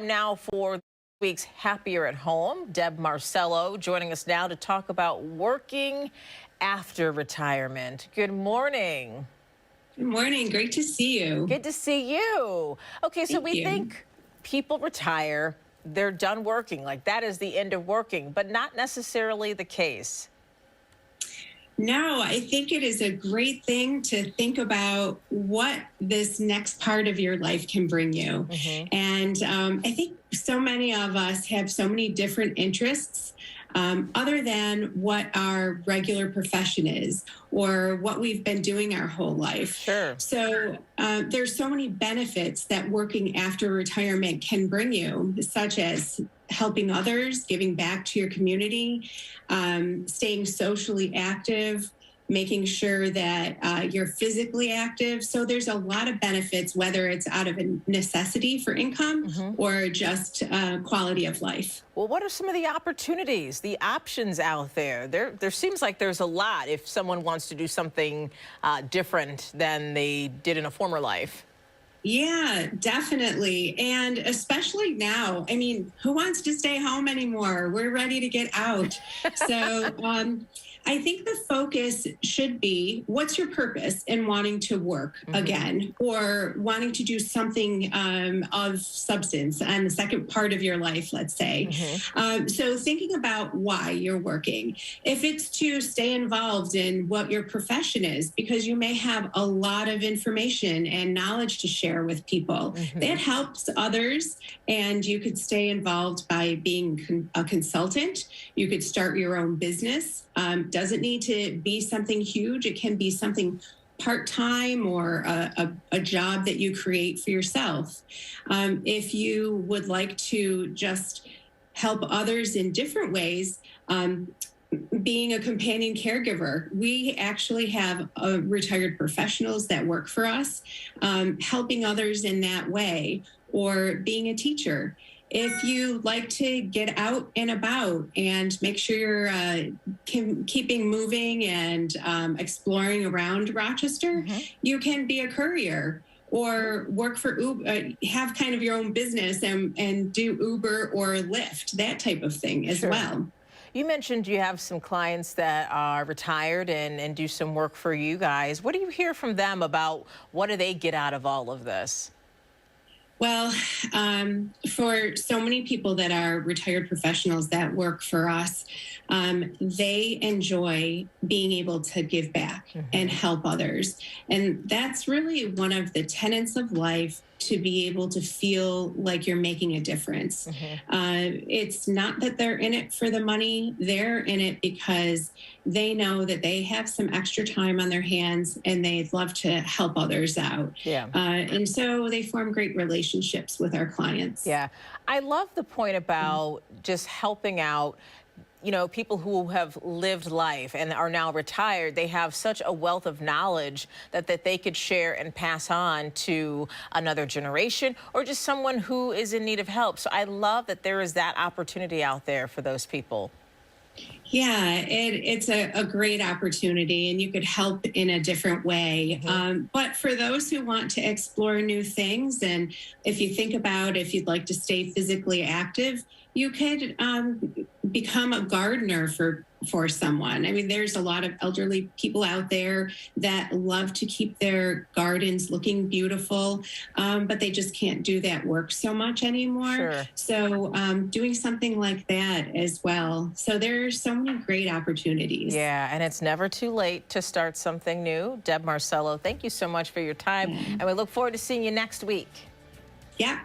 Now for this week's Happier at Home, Deb Marcello joining us now to talk about working after retirement. Good morning. Good morning. Great to see you. Good to see you. Okay, so Thank we you. think people retire, they're done working, like that is the end of working, but not necessarily the case. No, I think it is a great thing to think about what this next part of your life can bring you. And I think so many of us have so many different interests other than what our regular profession is or what we've been doing our whole life. Sure. So there's so many benefits that working after retirement can bring you, such as helping others, giving back to your community, staying socially active, making sure that you're physically active. So there's a lot of benefits, whether it's out of a necessity for income or just quality of life. Well, what are some of the opportunities, the options out there? There seems like there's a lot if someone wants to do something different than they did in a former life. Yeah, definitely. And especially now, I mean, who wants to stay home anymore? We're ready to get out. So I think the focus should be, what's your purpose in wanting to work again or wanting to do something of substance on the second part of your life, let's say. So thinking about why you're working. If it's to stay involved in what your profession is, because you may have a lot of information and knowledge to share with people. That helps others, and you could stay involved by being a consultant. You could start your own business. Doesn't need to be something huge. It can be something part-time or a job that you create for yourself. If you would like to just help others in different ways, being a companion caregiver. We actually have retired professionals that work for us, helping others in that way, or being a teacher. If you like to get out and about and make sure you're keeping moving and exploring around Rochester, you can be a courier or work for Uber, have kind of your own business and do Uber or Lyft, that type of thing as well. You mentioned you have some clients that are retired and do some work for you guys. What do you hear from them about what do they get out of all of this? Well, for so many people that are retired professionals that work for us, they enjoy being able to give back and help others. And that's really one of the tenets of life, to be able to feel like you're making a difference. It's not that they're in it for the money. They're in it because they know that they have some extra time on their hands and they'd love to help others out. And so they form great relationships with our clients. Yeah. I love the point about just helping out. You know, people who have lived life and are now retired, they have such a wealth of knowledge that they could share and pass on to another generation or just someone who is in need of help. So I love that there is that opportunity out there for those people. Yeah, it's a great opportunity, and you could help in a different way. But for those who want to explore new things, and if you think about if you'd like to stay physically active, you could become a gardener for someone. I mean, there's a lot of elderly people out there that love to keep their gardens looking beautiful, but they just can't do that work so much anymore. So doing something like that as well. So there's so many great opportunities. Yeah, and it's never too late to start something new. Deb Marcello, thank you so much for your time, and we look forward to seeing you next week. Yeah.